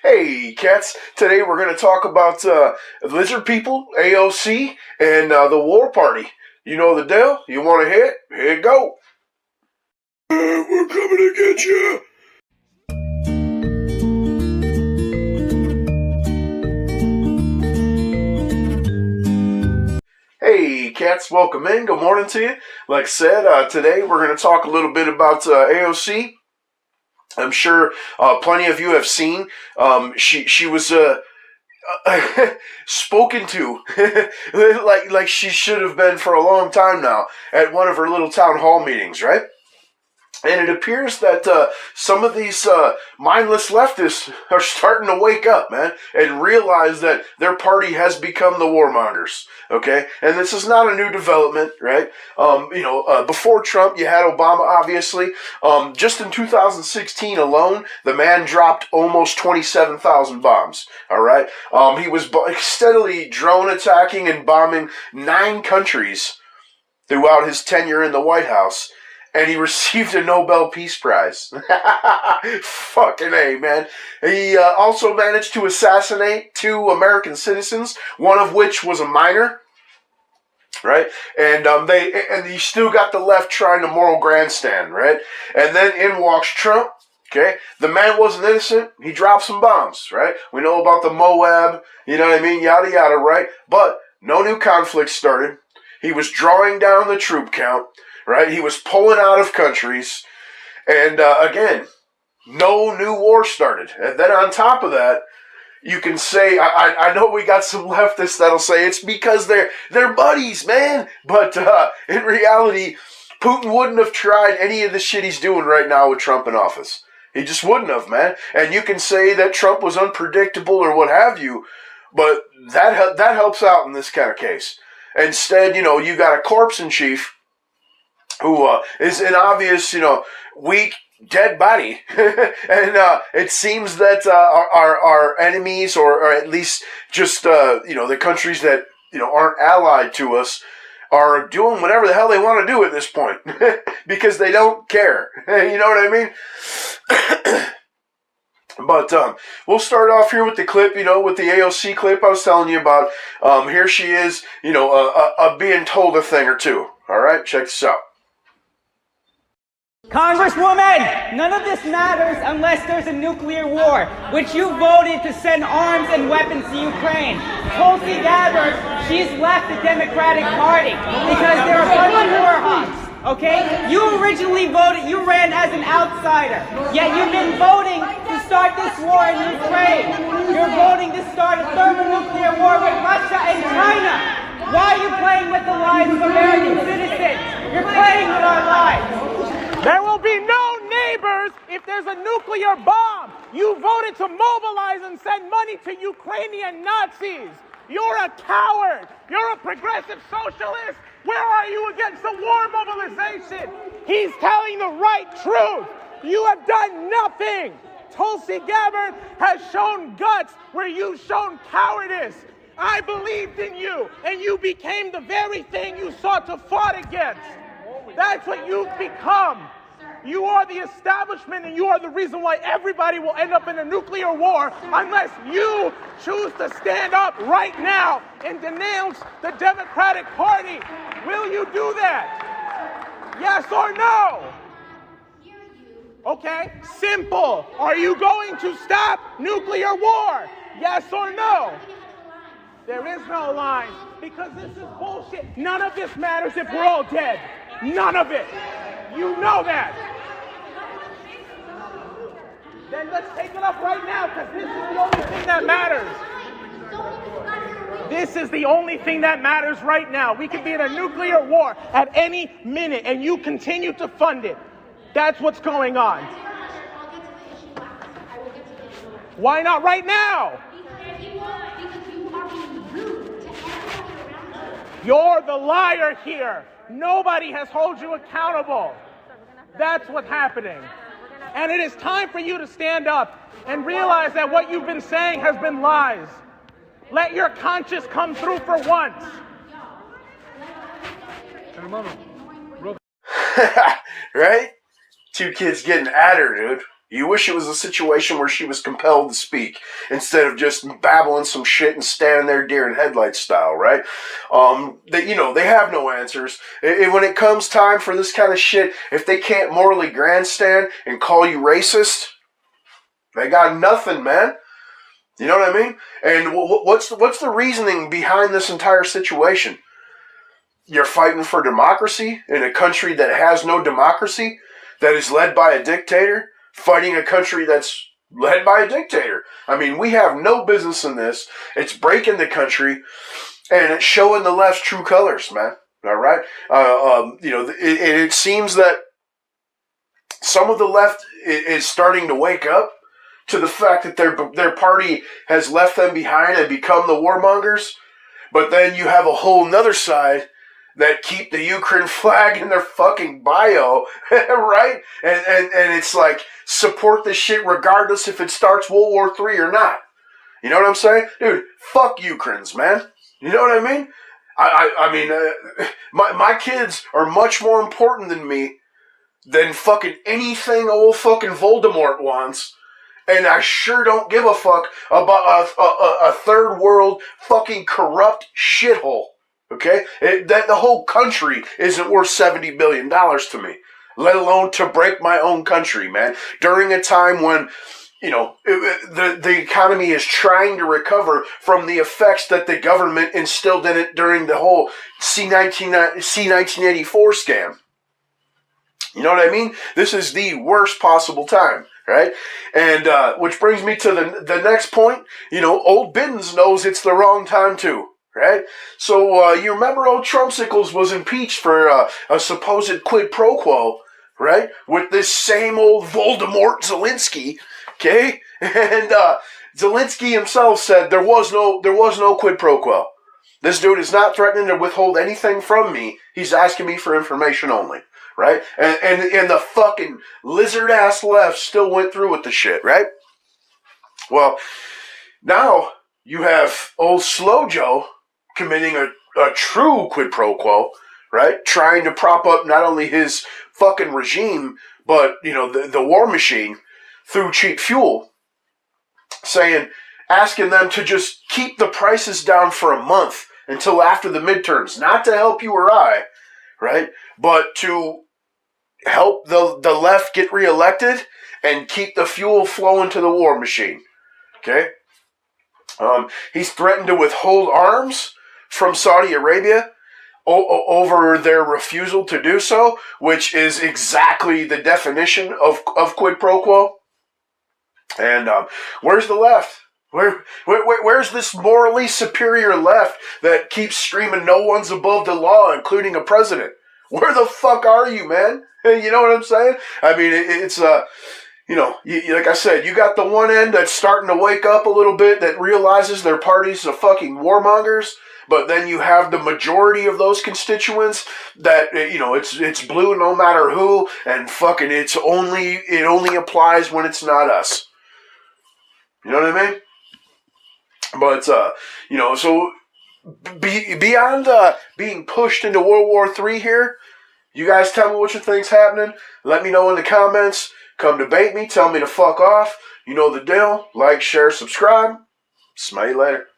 Hey, cats. Today we're going to talk about lizard people, AOC, and the war party. You know the deal? You want to hit? Here you go. We're coming to get you. Hey, cats. Welcome in. Good morning to you. Like I said, today we're going to talk a little bit about AOC. I'm sure plenty of you have seen. She was spoken to like she should have been for a long time now at one of her little town hall meetings, right? And it appears that some of these mindless leftists are starting to wake up, man, and realize that their party has become the warmongers, okay? And this is not a new development, right? Before Trump, you had Obama, obviously. Just in 2016 alone, the man dropped almost 27,000 bombs, all right? He was steadily drone attacking and bombing 9 countries throughout his tenure in the White House. And he received a Nobel Peace Prize. Fucking A, man. He also managed to assassinate 2 American citizens, one of which was a minor, right? And you still got the left trying to moral grandstand, right? And then in walks Trump. Okay, the man wasn't innocent. He dropped some bombs, right? We know about the Moab, you know what I mean? Yada yada, right? But no new conflict started. He was drawing down the troop count. Right, he was pulling out of countries, and again, no new war started. And then on top of that, you can say, I know we got some leftists that'll say it's because they're buddies, man. But in reality, Putin wouldn't have tried any of the shit he's doing right now with Trump in office. He just wouldn't have, man. And you can say that Trump was unpredictable or what have you, but that helps out in this kind of case. Instead, you got a corpse in chief who is an obvious, weak, dead body. And it seems that our enemies, or at least just, the countries that, aren't allied to us, are doing whatever the hell they want to do at this point. Because they don't care. You know what I mean? But we'll start off here with the clip, with the AOC clip I was telling you about. Here she is, being told a thing or two. All right, check this out. Congresswoman, none of this matters unless there's a nuclear war, which you voted to send arms and weapons to Ukraine. Tulsi Gabbard, she's left the Democratic Party because they're a bunch of war hawks, okay? You originally voted, you ran as an outsider, yet you've been voting to start this war in Ukraine. You're voting to start a thermonuclear war with Russia and China. Why are you playing with the lives of American citizens? You're playing with our lives. There will be no neighbors if there's a nuclear bomb. You voted to mobilize and send money to Ukrainian Nazis. You're a coward. You're a progressive socialist. Where are you against the war mobilization? He's telling the right truth. You have done nothing. Tulsi Gabbard has shown guts where you've shown cowardice. I believed in you, and you became the very thing you sought to fight against. That's what you've become. You are the establishment, and you are the reason why everybody will end up in a nuclear war unless you choose to stand up right now and denounce the Democratic Party. Will you do that? Yes or no? Okay, simple. Are you going to stop nuclear war? Yes or no? There is no line, because this is bullshit. None of this matters if we're all dead. None of it. You know that. Then let's take it up right now, because this is the only thing that matters. This is the only thing that matters right now. We could be in a nuclear war at any minute, and you continue to fund it. That's what's going on. Why not right now? You're the liar here. Nobody has held you accountable. That's what's happening. And it is time for you to stand up and realize that what you've been saying has been lies. Let your conscience come through for once. Right? 2 kids getting at her, dude. You wish it was a situation where she was compelled to speak instead of just babbling some shit and standing there deer in headlights style, right? They have no answers. When it comes time for this kind of shit, if they can't morally grandstand and call you racist, they got nothing, man. You know what I mean? And what's the reasoning behind this entire situation? You're fighting for democracy in a country that has no democracy, that is led by a dictator, fighting a country that's led by a dictator. I mean, we have no business in this. It's breaking the country, and it's showing the left's true colors, man. All right? It seems that some of the left is starting to wake up to the fact that their party has left them behind and become the warmongers. But then you have a whole nother side that keep the Ukraine flag in their fucking bio, right? And it's like, support this shit regardless if it starts World War III or not. You know what I'm saying? Dude, fuck Ukrainians, man. You know what I mean? My kids are much more important than me than fucking anything old fucking Voldemort wants. And I sure don't give a fuck about a third world fucking corrupt shithole. Okay? That the whole country isn't worth $70 billion to me. Let alone to break my own country, man. During a time when, the economy is trying to recover from the effects that the government instilled in it during the whole C-1984 scam. You know what I mean? This is the worst possible time, right? And which brings me to the next point. Old Biddens knows it's the wrong time too. Right? So, you remember old Trumpsicles was impeached for a supposed quid pro quo, right? With this same old Voldemort Zelensky, okay? And Zelensky himself said there was no quid pro quo. This dude is not threatening to withhold anything from me. He's asking me for information only, right? And the fucking lizard-ass left still went through with the shit, right? Well, now you have old Slow Joe committing a true quid pro quo, right? Trying to prop up not only his fucking regime, but, the war machine through cheap fuel. Asking them to just keep the prices down for a month until after the midterms. Not to help you or I, right? But to help the left get reelected and keep the fuel flowing to the war machine. Okay? He's threatened to withhold arms from Saudi Arabia over their refusal to do so, which is exactly the definition of quid pro quo. And where's the left? Where's this morally superior left that keeps screaming no one's above the law, including a president? Where the fuck are you, man? You know what I'm saying? I mean, it's like I said, you got the one end that's starting to wake up a little bit, that realizes their party's a fucking warmongers, but then you have the majority of those constituents that, it's blue no matter who, and fucking it only applies when it's not us. You know what I mean? But, so beyond being pushed into World War III here, you guys tell me what you think's happening. Let me know in the comments. Come debate me. Tell me to fuck off. You know the deal. Like, share, subscribe. Smell you later.